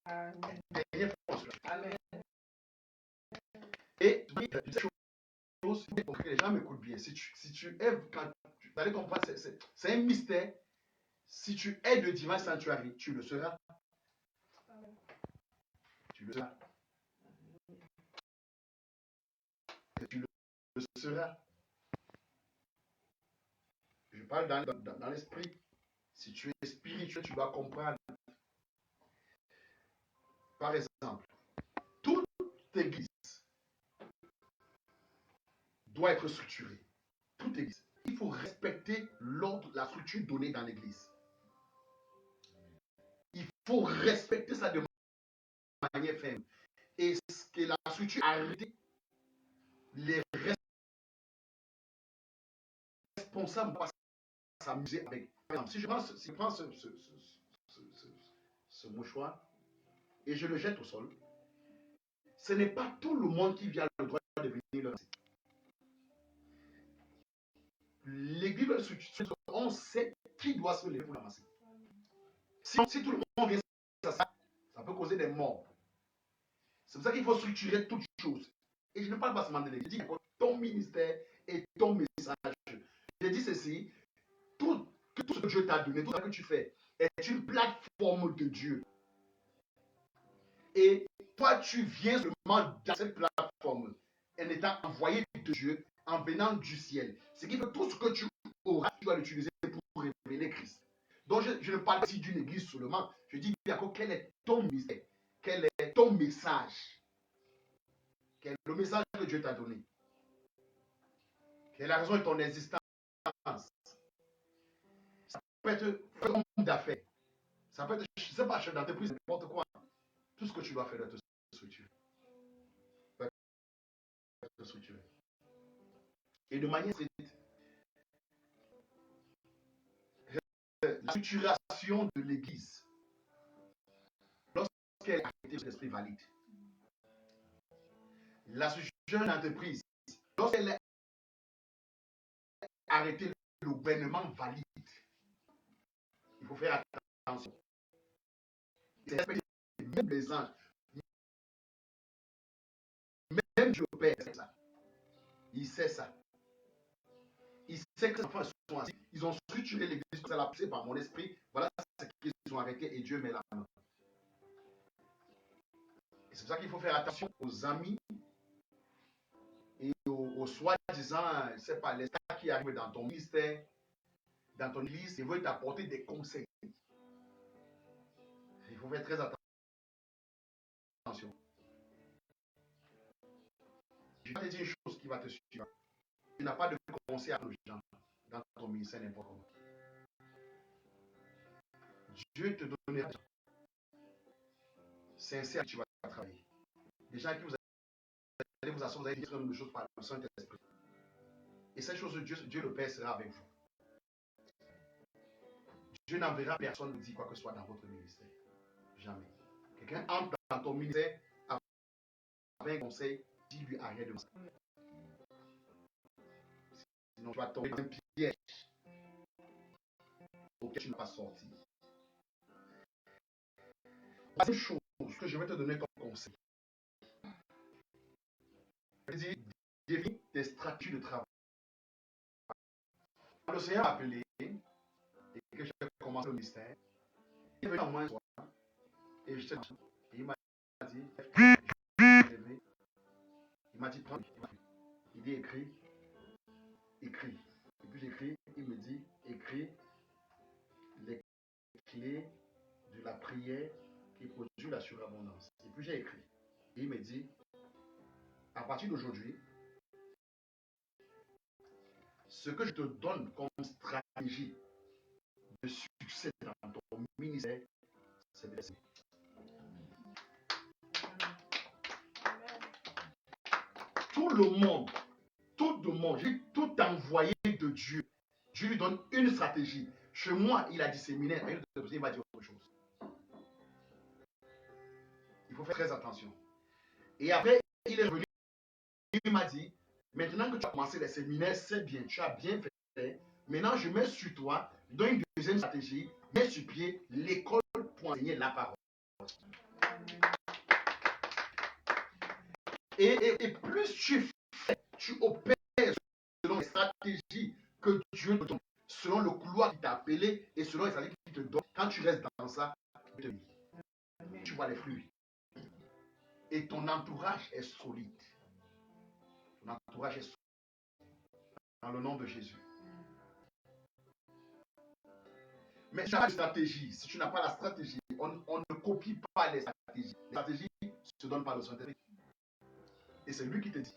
Dernière fois. Amen. Et cette chose, il faut que les gens m'écoutent bien. Si tu es, quand tu allez comprendre, c'est un mystère. Si tu es de divin sanctuary, tu le seras. Tu le seras. Tu le seras. Je parle dans l'esprit. Si tu es spirituel, tu dois comprendre. Par exemple, toute église doit être structurée. Toute église. Il faut respecter l'ordre, la structure donnée dans l'église. Il faut respecter ça de manière ferme. Et ce que la structure arrêtée, les responsables doivent s'amuser avec. Par exemple, si je prends ce mouchoir et je le jette au sol, ce n'est pas tout le monde qui vient le droit de venir le lancer. L'église de structure, on sait qui doit se lever pour la ramasser. Si tout le monde vient ça peut causer des morts. C'est pour ça qu'il faut structurer toutes choses. Et je ne parle pas seulement de l'église, je dis ton ministère et ton message. Je dis ceci, tout ce que Dieu t'a donné, tout ce que tu fais, est une plateforme de Dieu. Et toi, tu viens seulement dans cette plateforme en étant envoyé de Dieu, en venant du ciel. Ce qui fait tout ce que tu auras, tu dois l'utiliser pour révéler Christ. Donc, je ne parle pas ici d'une église seulement. Je dis, quel est ton mystère? Quel est ton message? Quel est le message que Dieu t'a donné? Quelle est la raison de ton existence? Ça peut être homme d'affaires. Ça peut être, je ne sais pas, chef d'entreprise, n'importe quoi. Tout ce que tu dois faire doit te structurer. Et de manière stricte, la structuration de l'église, lorsqu'elle a été l'esprit valide, la structuration d'entreprise, lorsqu'elle a arrêté le gouvernement valide, il faut faire attention. Même les anges, même Dieu Père sait ça. Il sait ça. Il sait que les enfants sont assis. Ils ont structuré l'église, ça l'a poussé par mon esprit. Voilà ce qu'ils ont arrêté et Dieu met la main. Et c'est pour ça qu'il faut faire attention aux amis et aux soi-disant, je ne sais pas, les stars qui arrivent dans ton ministère, dans ton église, ils veulent t'apporter des conseils. Il faut faire très attention. Je vais te dire une chose qui va te suivre. Tu n'as pas de conseil à nos gens dans ton ministère n'importe comment. Dieu te donnera sincère que tu vas travailler. Des gens qui vous allez vous asseoir, vous allez dire une chose par le Saint-Esprit. Et cette chose, Dieu le Père sera avec vous. Dieu n'enverra personne vous dire quoi que ce soit dans votre ministère. Jamais. Quelqu'un entre dans ton ministère avec un conseil, dis-lui arrête de ça. Sinon, tu vas tomber dans un piège auquel tu n'as pas sorti. La seule chose que je vais te donner comme conseil, je dis, définis tes stratégies de travail. Quand le Seigneur m'a appelé et que j'ai commencé le ministère, il est venu en moins de soir et j'étais dans et il m'a dit, il m'a dit, prends, il dit écris. Et puis j'écris, il me dit, écris les clés de la prière qui produit la surabondance. Et puis j'ai écrit. Et il me dit, à partir d'aujourd'hui, ce que je te donne comme stratégie de succès dans ton ministère, c'est de laisser. Tout le monde, tout envoyé de Dieu, Dieu lui donne une stratégie. Chez moi, il a dit séminaire, il va dire autre chose. Il faut faire très attention. Et après, il est revenu, il m'a dit, maintenant que tu as commencé les séminaires, c'est bien, tu as bien fait. Maintenant, je mets sur toi, je donne une deuxième stratégie, mets sur pied l'école pour enseigner la parole. Et plus tu opères selon les stratégies que Dieu te donne, selon le couloir qui t'a appelé et selon les stratégies qu'il te donne, quand tu restes dans ça, tu vois les fruits. Et ton entourage est solide. Ton entourage est solide. Dans le nom de Jésus. Mais si tu n'as pas de stratégie, si tu n'as pas la stratégie, on ne copie pas les stratégies. Les stratégies se donnent par le Saint-Esprit. Et c'est lui qui te dit.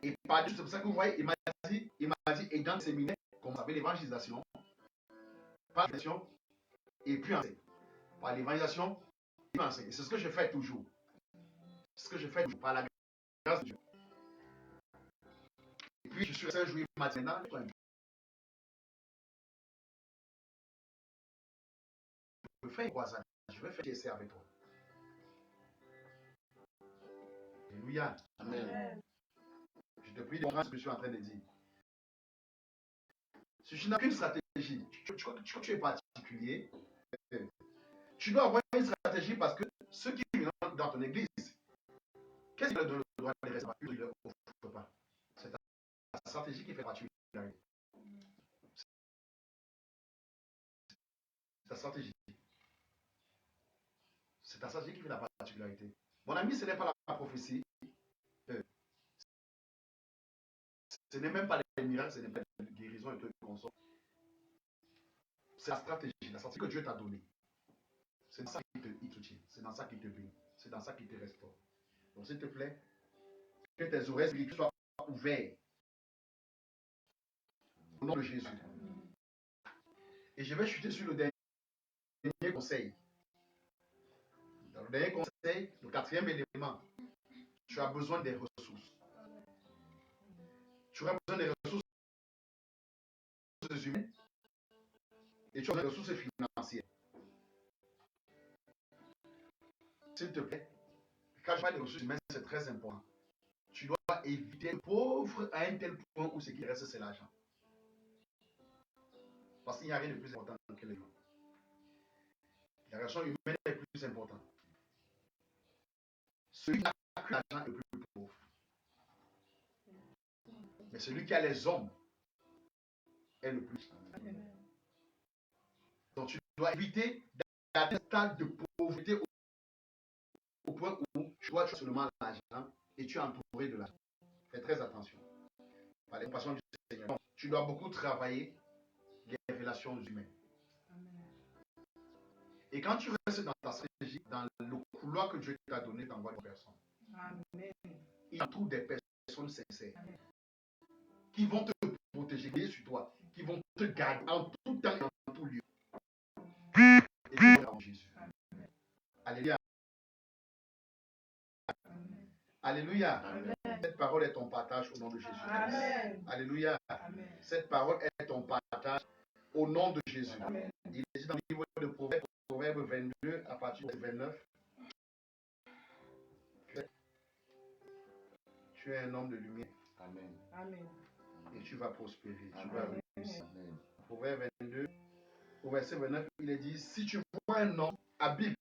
Et c'est pour ça que vous voyez, il m'a dit, et dans le séminaire, comme vous savez, l'évangélisation, par l'évangélisation, et puis enseigne. Par l'évangélisation, et puis enseigne. Et c'est ce que je fais toujours. C'est ce que je fais toujours, par la grâce de Dieu. Et puis je suis resté un jour maintenant, je vais faire un croisade, je vais faire un essai avec toi. Alléluia. Amen. Je te prie de comprendre ce que je suis en train de dire. Si tu n'as qu'une stratégie, tu crois que tu es particulier, tu dois avoir une stratégie parce que ceux qui viennent dans ton église, qu'est-ce qu'ils leur donnent le droit de les rester? Ils ne leur offrent pas. C'est ta stratégie qui fait particularité. C'est ta stratégie. C'est ta stratégie qui fait la particularité. Mon ami, ce n'est pas la prophétie. Ce n'est même pas les miracles, ce n'est pas la guérison et tout le consort. C'est la stratégie que Dieu t'a donnée. C'est dans ça qu'il te tient. C'est dans ça qu'il te bénit. C'est dans ça qu'il te restaure. Donc, s'il te plaît, que tes oreilles spirituelles soient ouvertes. Au nom de Jésus. Et je vais chuter sur le dernier conseil. Dans le dernier conseil, le quatrième élément, tu as besoin des ressources. Tu as besoin des ressources humaines et tu as besoin des ressources financières. S'il te plaît, quand je parle des ressources humaines, c'est très important. Tu dois éviter être pauvre à un tel point où ce qui reste, c'est l'argent. Parce qu'il n'y a rien de plus important que l'argent. La relation humaine est plus importante. Celui qui a que l'argent est le plus pauvre. Mais celui qui a les hommes est le plus. Donc tu dois éviter d'atteindre un stade de pauvreté au point où tu vois seulement l'argent et tu es entouré de l'argent. Fais très attention. Par les compassions du Seigneur. Donc, tu dois beaucoup travailler les relations humaines. Et quand tu restes dans ta stratégie, dans le couloir que Dieu t'a donné, tu envoies des personnes. Amen. Il trouve des personnes sincères. Amen. Qui vont te protéger sur toi, qui vont te garder en tout temps et en tout lieu. Et tu vas en Jésus. Amen. Alléluia. Amen. Alléluia. Amen. Cette parole est ton partage au nom de Jésus. Amen. Alléluia. Amen. Cette parole est ton partage au nom de Jésus. Amen. Il est dit dans le livre de Proverbe 22 à partir de 29. Tu es un homme de lumière. Amen. Amen. Et tu vas prospérer. Amen. Tu vas réussir. Amen. Proverbe 22, au verset 29, il est dit, si tu vois un homme habile,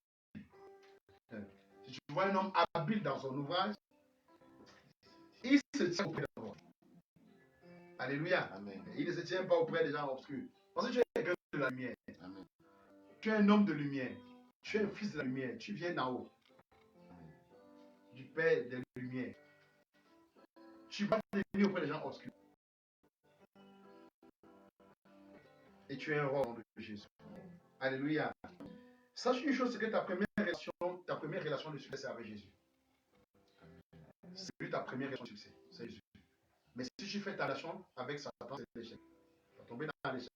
si tu vois un homme habile dans son ouvrage, il se tient auprès de toi. Alléluia. Amen. Il ne se tient pas auprès des gens obscurs. Parce que tu es quelqu'un de la lumière. Amen. Tu es un homme de lumière. Tu es un fils de la lumière. Tu viens d'en haut. Du Père des lumières. Tu vas venir auprès des gens obscurs. Et tu es un roi de Jésus. Alléluia. Sache une chose, c'est que ta première relation de succès, c'est avec Jésus. C'est lui ta première relation de succès, c'est Jésus. Mais si tu fais ta relation avec Satan, c'est l'échec. Tu vas tomber dans l'échec.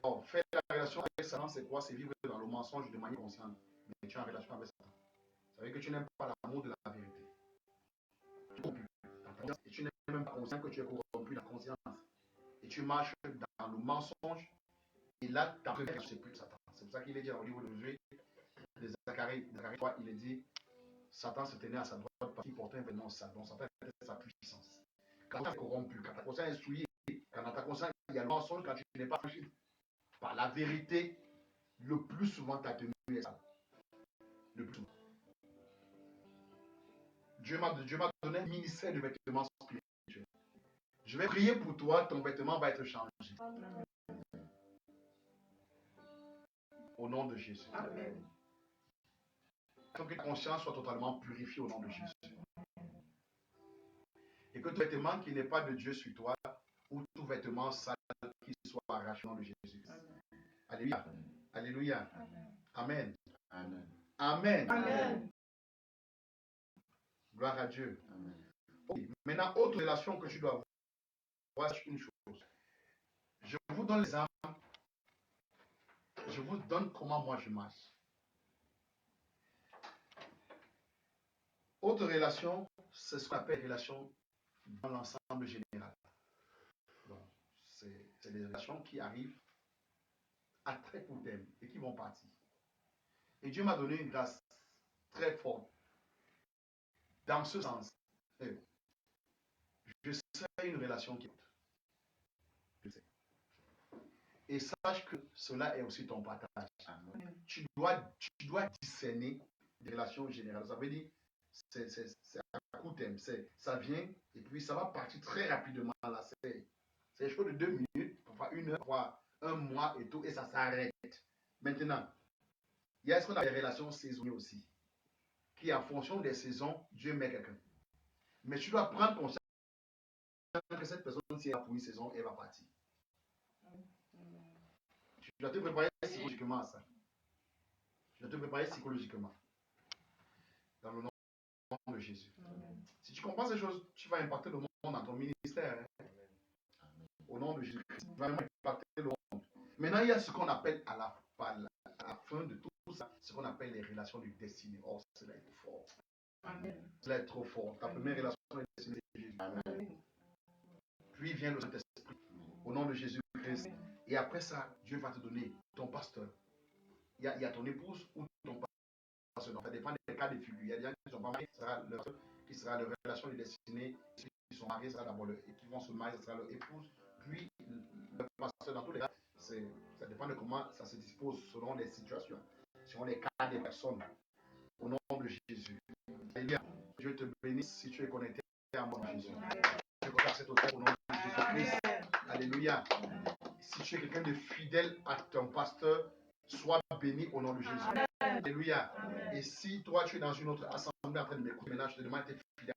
Or, faire la relation avec Satan, c'est quoi? C'est vivre dans le mensonge de manière consciente. Mais tu es en relation avec Satan. Ça veut dire que tu n'aimes pas l'amour de la vérité. Tu es corrompu dans ta conscience et tu n'es même pas conscient que tu es corrompu dans la conscience. Et tu marches dans le mensonge. Et là, ta première relation, c'est plus Satan. C'est pour ça qu'il est dit au livre de Josué, de Zacharie 3, il est dit, Satan se tenait à sa droite parce qu'il portait un vêtement sale. Donc Satan était sa puissance. Quand tu es corrompu, quand ta conscience est souillée, quand dans ta conscience il y a le mensonge, quand tu n'es pas franchi par la vérité, le plus souvent ta tenue est sale. Le plus souvent. Dieu m'a donné un ministère de vêtements spirituels. Je vais prier pour toi, ton vêtement va être changé. Au nom de Jésus. Amen. Que ta conscience soit totalement purifiée au nom de Jésus. Et que tout vêtement qui n'est pas de Dieu sur toi, ou tout vêtement sale qui soit arraché au nom de Jésus. Alléluia. Alléluia. Amen. Amen. Amen. Amen. Gloire à Dieu. Amen. Okay. Maintenant, autre relation que tu dois avoir, c'est une chose. Je vous donne les armes. Je vous donne comment moi je marche. Autre relation, c'est ce qu'on appelle relation dans l'ensemble général. C'est des relations qui arrivent à très court terme et qui vont partir. Et Dieu m'a donné une grâce très forte. Dans ce sens, je sais une relation qui compte. Je sais. Et sache que cela est aussi ton partage. Tu dois discerner des relations générales. Ça veut dire, c'est à court terme. Ça vient et puis ça va partir très rapidement. Là. C'est des choses de 2 minutes, parfois 1 heure, parfois 1 mois et tout, et ça s'arrête. Maintenant, il y a ce qu'on appelle les relations saisonnières aussi, qui en fonction des saisons, Dieu met quelqu'un. Mais tu dois prendre conscience que cette personne, si elle a pour une saison, elle va partir. Tu dois te préparer psychologiquement à ça. Tu dois te préparer psychologiquement. Dans le nom de Jésus. Amen. Si tu comprends ces choses, tu vas impacter le monde dans ton ministère. Hein? Au nom de Jésus. Tu vas vraiment impacter le monde. Maintenant, il y a ce qu'on appelle à la fin de tout ça, ce qu'on appelle les relations de destinée. Oh, cela est trop fort. Amen. Cela est trop fort. Ta première relation de destinée, c'est Jésus. Amen. Puis vient le Saint-Esprit. Au nom de Jésus-Christ. Et après ça, Dieu va te donner ton pasteur. Il y a ton épouse ou ton pasteur. Ça dépend des cas de figure. Il y a des gens qui ne sont pas mariés, qui sera leur relation de destinée. Ceux qui sont mariés, sera d'abord et qui vont se marier, ce sera leur épouse. Puis le pasteur, dans tous les cas, ça dépend de comment ça se dispose selon les situations, selon les cas des personnes. Au nom de Jésus. Alléluia. Dieu te bénisse si tu es connecté à moi, Jésus. Je regarde cet hôtel au nom de Jésus-Christ. Alléluia. Si tu es quelqu'un de fidèle à ton pasteur, sois béni au nom de Jésus. Amen. Alléluia. Amen. Et si toi tu es dans une autre assemblée en train de m'écouter, maintenant je te demande d'être fidèle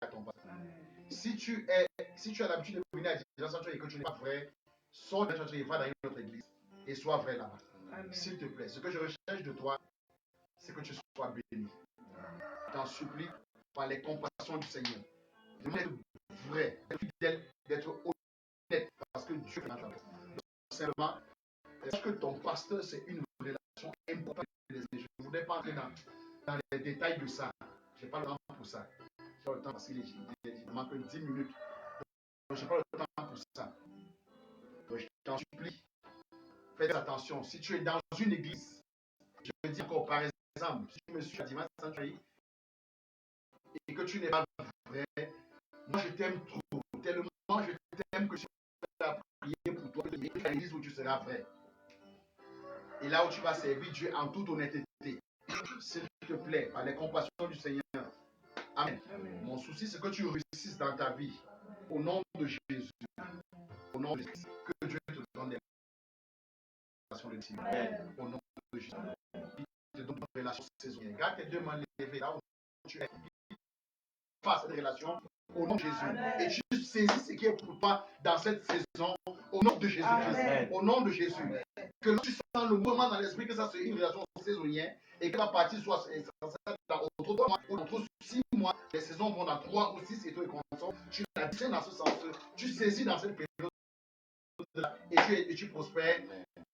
à ton pasteur. Amen. Si tu as l'habitude de venir à la sanctuaire et que tu n'es pas vrai, sors de la sanctuaire et va dans une autre église et sois vrai là-bas. S'il te plaît, ce que je recherche de toi, c'est que tu sois béni. Je t'en supplie par les compassions du Seigneur. Demande d'être vrai, d'être fidèle, d'être honnête, parce que Dieu fait la chose. Simplement, est-ce que ton pasteur, c'est une relation importante? Je ne voudrais pas entrer dans les détails de ça. Je n'ai pas le temps pour ça. J'ai le temps parce qu'il manque 10 minutes. Donc, je n'ai pas le temps pour ça. Donc, je t'en supplie. Faites attention. Si tu es dans une église, je veux dire encore, par exemple, si tu me suis à Dimanche Sanctuary et que tu n'es pas vrai, moi je t'aime trop. Tellement je t'aime que je vais prier pour toi. Et tu l'église où tu seras vrai. Et là où tu vas servir Dieu en toute honnêteté. S'il te plaît, par les compassions du Seigneur. Amen. Amen. Mon souci, c'est que tu réussisses dans ta vie. Au nom de Jésus. Au nom de Jésus. Que Dieu te donne des relations de Dieu. Au nom de Jésus. Il te donne des relations saisonnières. Garde tes 2 mains levées là où tu es. Face à cette relation. Au nom de Jésus. Amen. Et tu saisis ce qui est pour toi dans cette saison. Au nom de Jésus-Christ. Au nom de Jésus. Amen. Que tu sens le mouvement dans l'esprit que ça c'est une relation saisonnière et que la partie soit dans autour de 3 mois ou dans 6 mois, les saisons vont dans 3 ou 6 et tout est constant. Tu la tiens dans ce sens, tu saisis dans cette période et tu prospères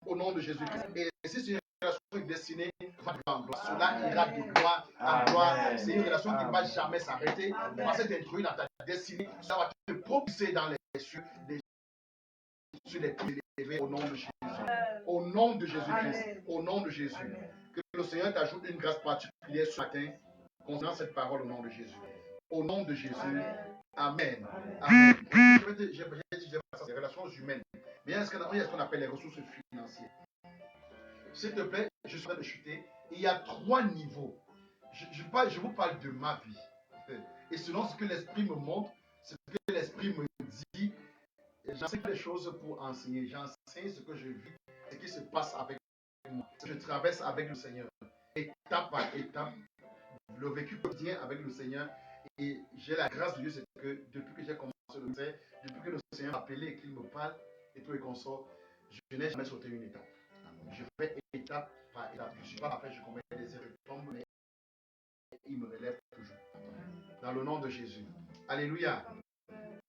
au nom de Jésus-Christ. Et si c'est une relation destinée, va de gloire. Cela ira de gloire à gloire. C'est une relation qui ne va jamais s'arrêter. Parce que tu es introduit dans ta destinée, ça va te propulser dans les cieux, sur les pieds élevés au nom de Jésus. Au nom de Jésus-Christ. Au nom de Jésus. Que le Seigneur t'ajoute une grâce particulière ce matin concernant cette parole au nom de Jésus. Au nom de Jésus. Amen. Amen. J'ai dit, c'est des relations humaines. Mais il y a ce qu'on appelle les ressources financières. S'il te plaît, je suis en train de chuter. Il y a 3 niveaux. Je vous parle de ma vie. Et selon ce que l'esprit me montre, ce que l'esprit me dit, j'enseigne les choses pour enseigner. J'enseigne ce que je vis, ce qui se passe avec moi. Je traverse avec le Seigneur, étape par étape, le vécu quotidien avec le Seigneur. Et j'ai la grâce de Dieu, c'est que depuis que j'ai commencé le ministère, depuis que le Seigneur m'a appelé et qu'il me parle et tout et consort, je n'ai jamais sauté une étape. Je fais étape par étape. Je ne suis pas parfait, je commets des erreurs, je tombe, mais il me relève toujours. Dans le nom de Jésus. Alléluia.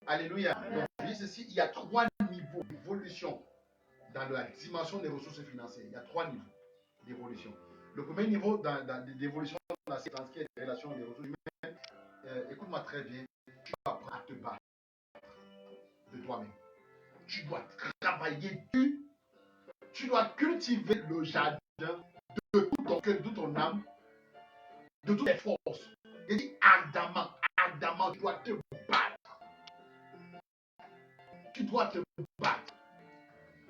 Alléluia. Donc, je dis ceci, il y a 3 niveaux d'évolution dans la dimension des ressources financières. Il y a 3 niveaux d'évolution. Le premier niveau d'évolution dans ce qui est des relations des ressources humaines, écoute-moi très bien, tu dois apprendre à te battre de toi-même. Tu dois travailler dur. Tu dois cultiver le jardin de tout ton cœur, de ton âme, de toutes tes forces. Il dit ardemment, ardemment, tu dois te battre. Tu dois te battre.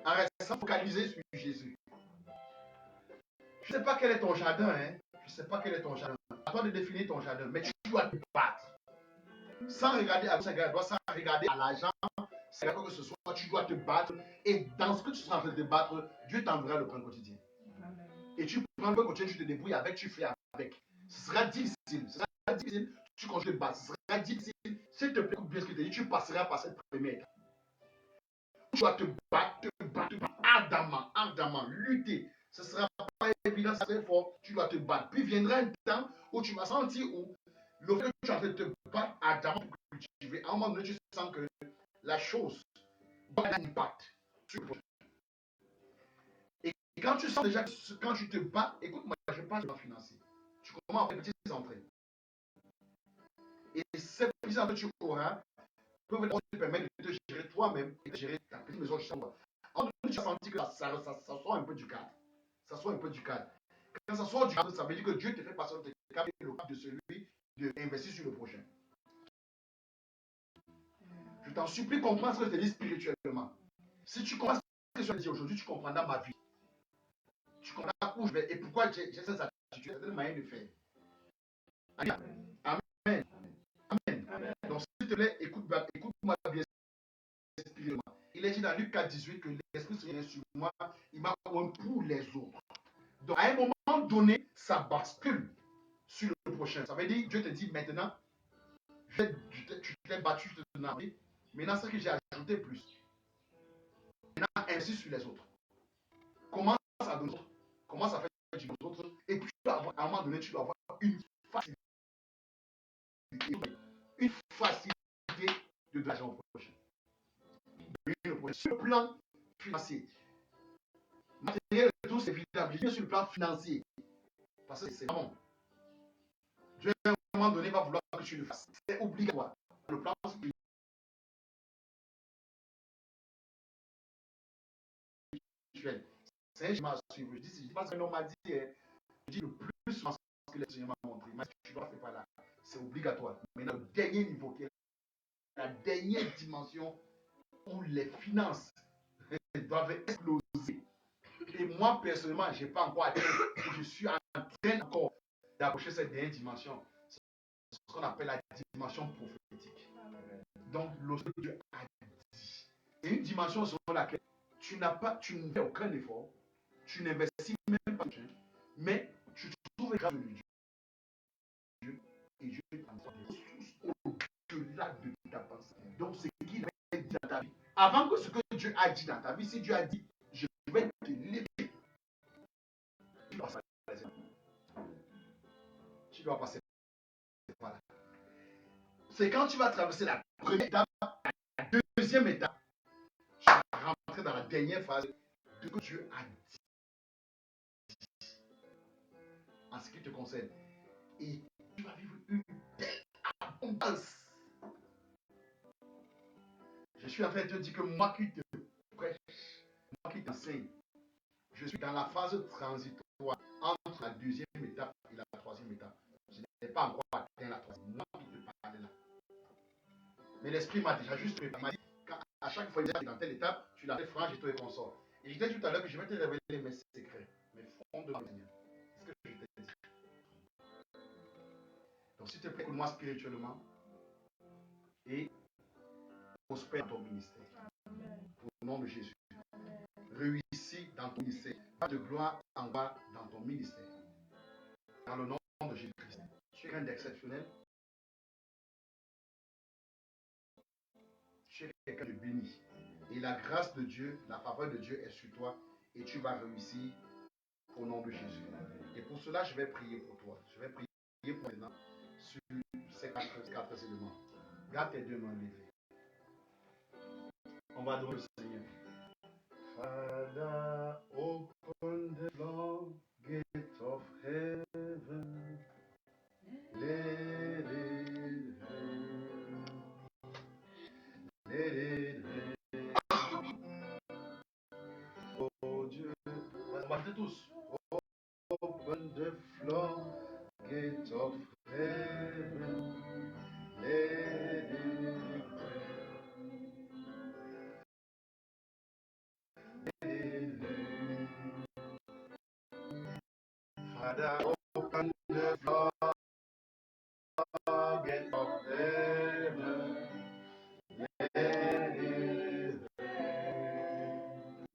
En restant focalisé sur Jésus. Je ne sais pas quel est ton jardin, hein. Je ne sais pas quel est ton jardin. À toi de définir ton jardin, mais tu dois te battre. Sans regarder à sans regarder à l'argent, c'est quoi que ce soit, tu dois te battre. Et dans ce que tu seras en train de te battre, Dieu t'enverra le pain quotidien. Et tu prends le pain quotidien, tu te débrouilles avec, tu fais avec. Ce sera difficile. Ce sera difficile. Tu continues de battre. Ce sera difficile. S'il te plaît, écoute bien ce que je te dis, tu passeras par cette première étape. Tu dois te battre, ardemment, ardemment, lutter. Ce ne sera pas évident, c'est très fort. Tu dois te battre. Puis viendra un temps où tu vas sentir où le fait que tu es en train de te battre ardemment pour cultiver, à un moment donné, tu sens que la chose doit avoir un impact sur le prochain. Et quand tu sens déjà que quand tu te bats, écoute-moi, je parle de financier. Tu commences à faire des petites entrées. Et ces petites entrées que tu auras peuvent te permettre de te gérer toi-même et de gérer ta petite maison chez toi. En tu as senti que ça sort un peu du cadre. Ça sort un peu du cadre. Quand ça sort du cadre, ça veut dire que Dieu te fait passer de cadre et le cadre de celui d'investir sur le prochain. Je t'en supplie, comprends ce que je te dis spirituellement. Si tu comprends ce que je te dis aujourd'hui, tu comprendras ma vie. Tu comprendras où je vais et pourquoi j'ai cette attitude, cette manière de faire. Amen. Amen. Amen. Amen. Donc, s'il te plaît, écoute-moi bien spirituellement. Il est dit dans Luc 4,18 que l'Esprit Saint est sur moi, il m'a oint pour les autres. Donc, à un moment donné, ça bascule sur le prochain. Ça veut dire, Dieu te dit maintenant, tu t'es battu, je te donne envie. Maintenant, c'est que j'ai ajouté plus. Maintenant, ainsi sur les autres. Commence à donner aux autres. Commence à faire du aux autres. Et puis, à un moment donné, tu dois avoir une facilité. Une facilité de l'argent au prochain. Sur le plan financier. Matériel et tout, c'est évident. Je viens sur le plan financier. Parce que c'est bon. Dieu, à un moment donné, va vouloir que tu le fasses. C'est obligatoire. Le plan spirituel. C'est un chemin à suivre. Je dis pas ce que l'on m'a dit. Je dis le plus souvent ce que le Seigneur m'a montré. Mais tu dois faire par là. C'est obligatoire. Mais le dernier niveau, qui est la dernière dimension où les finances doivent exploser. Et moi, personnellement, je n'ai pas encore atteint. Je suis en train encore d'approcher cette dernière dimension. C'est ce qu'on appelle la dimension prophétique. Donc, le Dieu a dit. Et une dimension selon laquelle tu ne fais aucun effort, tu n'investis même pas, mais tu trouves grâce de Dieu. Et Dieu t'envoie des ressources au-delà de ta pensée. Donc, c'est ce qu'il a dit dans ta vie. Avant que ce que Dieu a dit dans ta vie, si Dieu a dit, je vais te lever, tu dois passer par là. C'est quand tu vas traverser la première étape, la deuxième étape, tu vas rentrer dans la dernière phase de ce que Dieu a dit en ce qui te concerne. Et tu vas vivre une telle abondance. Je suis en train de te dire que moi qui te prêche, moi qui t'enseigne, je suis dans la phase transitoire entre la deuxième étape et la troisième étape. Je n'ai pas encore atteint la troisième. Moi qui te parle là. Mais l'esprit m'a déjà juste préparé. À chaque fois, dans telle étape, tu l'as fait franche et tout et consort. Et je disais tout à l'heure que je vais te révéler mes secrets, mes fonds de ma Seigneur. C'est ce que je t'ai dit. Donc, s'il te plaît, écoute-moi spirituellement et prospère dans ton ministère. Au nom de Jésus. Réussis dans ton ministère. Pas de gloire en bas dans ton ministère. Dans le nom de Jésus-Christ. Tu es quelqu'un d'exceptionnel. Tu es quelqu'un de béni. Et la grâce de Dieu, la faveur de Dieu est sur toi. Et tu vas réussir au nom de Jésus. Et pour cela, je vais prier pour toi. Je vais prier pour maintenant sur ces quatre éléments. Garde tes deux mains levées. On va adorer le Seigneur. Father, open the floodgate of heaven. Let it rain. Let it rain. Oh Dieu. On va tous. Open the floodgate of heaven. Let it rain. Father, open the floodgate of heaven. Let it rain.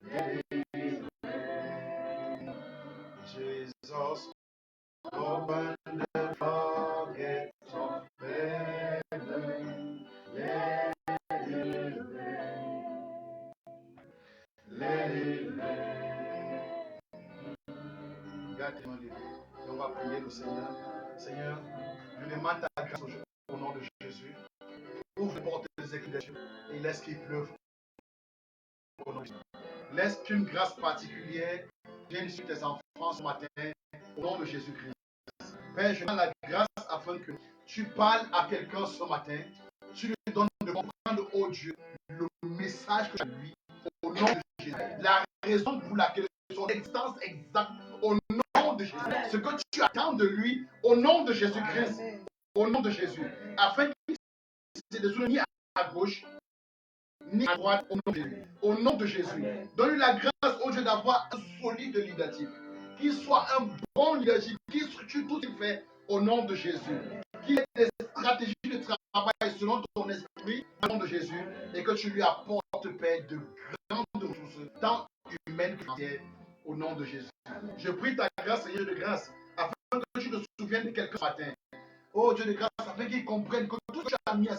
Let it rain. Jesus, open the floodgate of heaven. Let it rain. Let it rain. Garde tes mains levées. Et on va prier le Seigneur. Seigneur, je demande ta grâce au nom de Jésus. Ouvre les portes des écrits des cieux et laisse qu'il pleuve au nom de Jésus. Laisse qu'une grâce particulière vienne sur tes enfants ce matin au nom de Jésus-Christ. Père, je demande la grâce afin que tu parles à quelqu'un ce matin. Tu lui donnes de comprendre, oh Dieu, le message que tu as lui au nom de Jésus. La raison pour laquelle son existence exacte au nom de Jésus. Ce que tu attends de lui au nom de Jésus-Christ. Au nom de Jésus. Afin qu'il ne se détourne ni à gauche ni à droite au nom de Jésus. Au nom de Jésus. Donne-lui la grâce au Dieu d'avoir un solide leadership. Qu'il soit un bon leadership. Qu'il structure tout ce qu'il fait au nom de Jésus. Qu'il ait des stratégies de travail selon ton esprit au nom de Jésus. Et que tu lui apportes, Père, de grandes ressources, tant humaines que financières, au nom de Jésus. Je prie ta grâce, Seigneur de grâce, afin que tu te souviennes de quelqu'un ce matin. Oh Dieu de grâce, afin qu'il comprenne que tout ce que tu as mis à